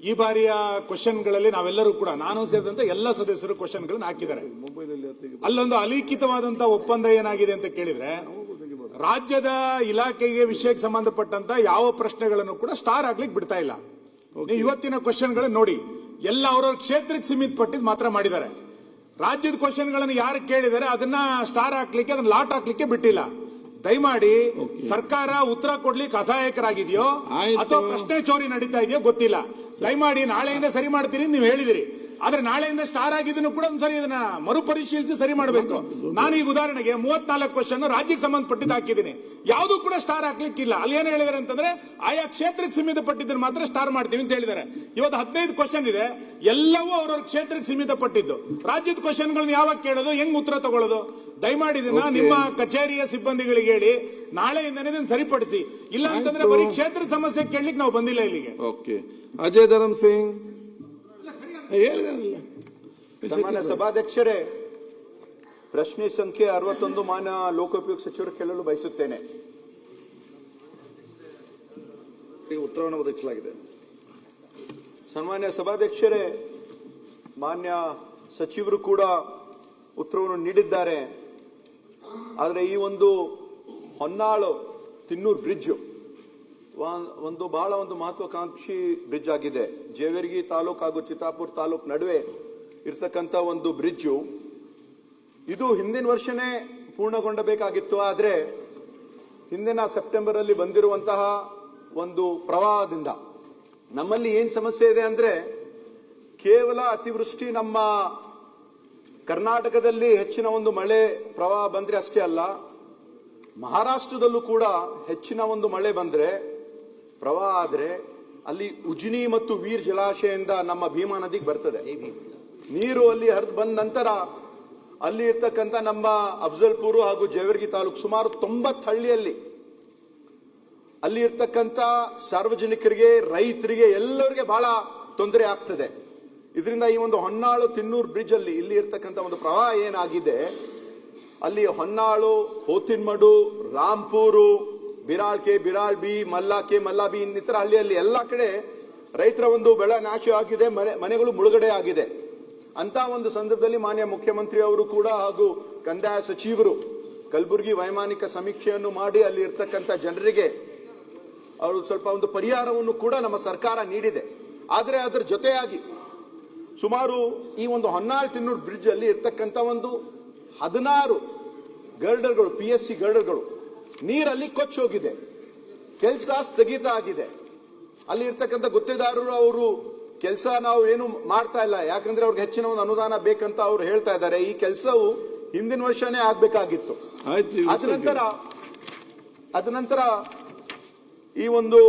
ಈ ಬಾರಿಯ ಕ್ವಶನ್ಗಳಲ್ಲಿ ನಾವೆಲ್ಲರೂ ಕೂಡ ನಾನು ಸೇರಿದಂತೆ ಎಲ್ಲ ಸದಸ್ಯರು ಕ್ವಶನ್ಗಳನ್ನು ಹಾಕಿದ್ದಾರೆ. ಅಲ್ಲೊಂದು ಅಲಿಖಿತವಾದಂತಹ ಒಪ್ಪಂದ ಏನಾಗಿದೆ ಅಂತ ಕೇಳಿದ್ರೆ, ರಾಜ್ಯದ ಇಲಾಖೆಗೆ ವಿಷಯಕ್ಕೆ ಸಂಬಂಧಪಟ್ಟಂತ ಯಾವ ಪ್ರಶ್ನೆಗಳನ್ನು ಕೂಡ ಸ್ಟಾರ್ ಆಗ್ಲಿಕ್ಕೆ ಬಿಡ್ತಾ ಇಲ್ಲ. ಇವತ್ತಿನ ಕ್ವಶನ್ಗಳನ್ನು ನೋಡಿ, ಎಲ್ಲ ಅವರವ್ರ ಕ್ಷೇತ್ರಕ್ಕೆ ಸೀಮಿತ ಪಟ್ಟಿದ್ ಮಾತ್ರ ಮಾಡಿದ್ದಾರೆ. ರಾಜ್ಯದ ಕ್ವಶನ್ಗಳನ್ನು ಯಾರು ಕೇಳಿದರೆ ಅದನ್ನ ಸ್ಟಾರ್ ಹಾಕ್ಲಿಕ್ಕೆ, ಅದನ್ನ ಲಾಟ್ ಹಾಕ್ಲಿಕ್ಕೆ ಬಿಟ್ಟಿಲ್ಲ. ದಯಮಾಡಿ ಸರ್ಕಾರ ಉತ್ತರ ಕೊಡ್ಲಿಕ್ಕೆ ಅಸಹಾಯಕರಾಗಿದೆಯೋ ಅಥವಾ ಪ್ರಶ್ನೆ ಚೋರಿ ನಡೀತಾ ಇದೆಯೋ ಗೊತ್ತಿಲ್ಲ. ದಯಮಾಡಿ ನಾಳೆಯಿಂದ ಸರಿ ಮಾಡ್ತೀರಿ ನೀವು ಹೇಳಿದಿರಿ, ಆದ್ರೆ ನಾಳೆಯಿಂದ ಸ್ಟಾರ್ ಆಗಿದ್ದನ್ನು ಕೂಡ ಒಂದ್ಸರಿ ಇದನ್ನ ಮರುಪರಿಶೀಲಿಸಿ ಸರಿ ಮಾಡಬೇಕು. ನಾನು ಈಗ ಉದಾಹರಣೆಗೆ 34 ಕ್ವಶನ್ ರಾಜ್ಯಕ್ಕೆ ಸಂಬಂಧಪಟ್ಟಿದ್ದು ಹಾಕಿದ್ದೀನಿ, ಯಾವ್ದು ಕೂಡ ಸ್ಟಾರ್ ಹಾಕ್ಲಿಕ್ಕಿಲ್ಲ. ಅಲ್ಲಿ ಏನ್ ಹೇಳಿದಾರೆ ಅಂತಂದ್ರೆ ಆಯಾ ಕ್ಷೇತ್ರಕ್ಕೆ ಸೀಮಿತ ಪಟ್ಟಿದ್ದನ್ನು ಮಾತ್ರ ಸ್ಟಾರ್ ಮಾಡ್ತೀವಿ ಅಂತ ಹೇಳಿದ್ದಾರೆ. ಇವತ್ತು 15 ಕ್ವಶನ್ ಇದೆ, ಎಲ್ಲವೂ ಅವ್ರವ್ರ ಕ್ಷೇತ್ರಕ್ಕೆ ಸೀಮಿತ ಪಟ್ಟಿದ್ದು. ರಾಜ್ಯದ ಕ್ವಶನ್ಗಳನ್ನ ಯಾವಾಗ ಕೇಳೋದು, ಹೆಂಗ್ ಉತ್ತರ ತಗೊಳ್ಳೋದು? ದಯಮಾಡಿ ಇದನ್ನ ನಿಮ್ಮ ಕಚೇರಿಯ ಸಿಬ್ಬಂದಿಗಳಿಗೆ ಹೇಳಿ ನಾಳೆಯಿಂದನೇ ಇದನ್ನು ಸರಿಪಡಿಸಿ. ಇಲ್ಲ ಅಂತಂದ್ರೆ ಬರೀ ಕ್ಷೇತ್ರದ ಸಮಸ್ಯೆ ಕೇಳಲಿಕ್ಕೆ ನಾವು ಬಂದಿಲ್ಲ ಇಲ್ಲಿಗೆ. ಓಕೆ, ಅಜಯ್ ಧರಮ್ ಸಿಂಗ್ ಸನ್ಮಾನ್ಯ ಸಭಾಧ್ಯಕ್ಷರೇ, ಪ್ರಶ್ನೆ ಸಂಖ್ಯೆ 61 ಮಾನ್ಯ ಲೋಕೋಪಯೋಗಿ ಸಚಿವರು ಕೇಳಲು ಬಯಸುತ್ತೇನೆ. ಉತ್ತರವನ್ನು ಒದಗಿಸಲಾಗಿದೆ. ಸನ್ಮಾನ್ಯ ಸಭಾಧ್ಯಕ್ಷರೇ, ಮಾನ್ಯ ಸಚಿವರು ಕೂಡ ಉತ್ತರವನ್ನು ನೀಡಿದ್ದಾರೆ. ಆದರೆ ಈ ಒಂದು ಹೊನ್ನಾಳು ತಿನ್ನೂರು ಬ್ರಿಡ್ಜ್ ಒಂದು ಬಹಳ ಒಂದು ಮಹತ್ವಾಕಾಂಕ್ಷಿ ಬ್ರಿಡ್ಜ್ ಆಗಿದೆ. ಜೇವರ್ಗಿ ತಾಲೂಕು ಹಾಗೂ ಚಿತ್ತಾಪುರ ತಾಲೂಕು ನಡುವೆ ಇರ್ತಕ್ಕಂಥ ಒಂದು ಬ್ರಿಡ್ಜು. ಇದು ಹಿಂದಿನ ವರ್ಷನೇ ಪೂರ್ಣಗೊಂಡಬೇಕಾಗಿತ್ತು. ಆದರೆ ಹಿಂದಿನ ಸೆಪ್ಟೆಂಬರ್ ಅಲ್ಲಿ ಬಂದಿರುವಂತಹ ಒಂದು ಪ್ರವಾಹದಿಂದ ನಮ್ಮಲ್ಲಿ ಏನ್ ಸಮಸ್ಯೆ ಇದೆ ಅಂದ್ರೆ, ಕೇವಲ ಅತಿವೃಷ್ಟಿ ನಮ್ಮ ಕರ್ನಾಟಕದಲ್ಲಿ ಹೆಚ್ಚಿನ ಒಂದು ಮಳೆ ಪ್ರವಾಹ ಬಂದ್ರೆ ಅಷ್ಟೇ ಅಲ್ಲ, ಮಹಾರಾಷ್ಟ್ರದಲ್ಲೂ ಕೂಡ ಹೆಚ್ಚಿನ ಒಂದು ಮಳೆ ಬಂದ್ರೆ, ಪ್ರವಾಹ ಆದ್ರೆ ಅಲ್ಲಿ ಉಜ್ನಿ ಮತ್ತು ವೀರ್ ಜಲಾಶಯದಿಂದ ನಮ್ಮ ಭೀಮಾ ನದಿಗೆ ಬರ್ತದೆ ನೀರು. ಅಲ್ಲಿ ಹರಿದು ಬಂದ ನಂತರ ಅಲ್ಲಿ ಇರ್ತಕ್ಕಂಥ ನಮ್ಮ ಅಫ್ಜಲ್ಪುರ ಹಾಗೂ ಜೇವರ್ಗಿ ತಾಲೂಕು ಸುಮಾರು 90 ಹಳ್ಳಿಯಲ್ಲಿ ಅಲ್ಲಿ ಇರ್ತಕ್ಕಂಥ ಸಾರ್ವಜನಿಕರಿಗೆ, ರೈತರಿಗೆ, ಎಲ್ಲರಿಗೆ ಬಹಳ ತೊಂದರೆ ಆಗ್ತದೆ. ಇದರಿಂದ ಈ ಒಂದು ಹೊನ್ನಾಳು ತಿನ್ನೂರು ಬ್ರಿಡ್ಜ್ ಅಲ್ಲಿ ಇಲ್ಲಿ ಇರ್ತಕ್ಕಂಥ ಒಂದು ಪ್ರವಾಹ ಏನಾಗಿದೆ, ಅಲ್ಲಿ ಹೊನ್ನಾಳು, ಹೋತಿನ್ಮಡು, ರಾಂಪೂರು, ಬಿರಾಳ್ಕೆ, ಬಿರಾಳ್ ಬಿ, ಮಲ್ಲಾಕೆ, ಮಲ್ಲಾಬಿ ಇನ್ನಿತರ ಹಳ್ಳಿಯಲ್ಲಿ ಎಲ್ಲ ಕಡೆ ರೈತರ ಒಂದು ಬೆಳೆ ನಾಶ ಆಗಿದೆ, ಮನೆಗಳು ಮುಳುಗಡೆ ಆಗಿದೆ. ಅಂತ ಒಂದು ಸಂದರ್ಭದಲ್ಲಿ ಮಾನ್ಯ ಮುಖ್ಯಮಂತ್ರಿ ಅವರು ಕೂಡ ಹಾಗೂ ಕಂದಾಯ ಸಚಿವರು ಕಲಬುರಗಿ ವೈಮಾನಿಕ ಸಮೀಕ್ಷೆಯನ್ನು ಮಾಡಿ ಅಲ್ಲಿ ಇರ್ತಕ್ಕಂಥ ಜನರಿಗೆ ಅವರು ಸ್ವಲ್ಪ ಒಂದು ಪರಿಹಾರವನ್ನು ಕೂಡ ನಮ್ಮ ಸರ್ಕಾರ ನೀಡಿದೆ. ಆದರೆ ಅದರ ಜೊತೆಯಾಗಿ ಸುಮಾರು ಈ ಒಂದು ಹೊನ್ನಾಳ್ ತಿನ್ನೂರು ಬ್ರಿಡ್ಜ್ ಅಲ್ಲಿ ಇರ್ತಕ್ಕಂಥ ಒಂದು 16 ಗರ್ಡರ್ಗಳು, PSC ಗರ್ಡರ್ಗಳು ನೀರಲ್ಲಿ ಕೊಚ್ಚಿ ಹೋಗಿದೆ, ಕೆಲಸ ಸ್ಥಗಿತ ಆಗಿದೆ. ಅಲ್ಲಿ ಇರ್ತಕ್ಕಂಥ ಗುತ್ತೇದಾರರು ಅವರು ಕೆಲಸ ನಾವು ಏನು ಮಾಡ್ತಾ ಇಲ್ಲ, ಯಾಕಂದ್ರೆ ಅವ್ರಿಗೆ ಹೆಚ್ಚಿನ ಒಂದು ಅನುದಾನ ಬೇಕಂತ ಅವ್ರು ಹೇಳ್ತಾ ಇದ್ದಾರೆ. ಈ ಕೆಲಸವು ಹಿಂದಿನ ವರ್ಷನೇ ಆಗ್ಬೇಕಾಗಿತ್ತು. ಅದ ನಂತರ ಈ ಒಂದು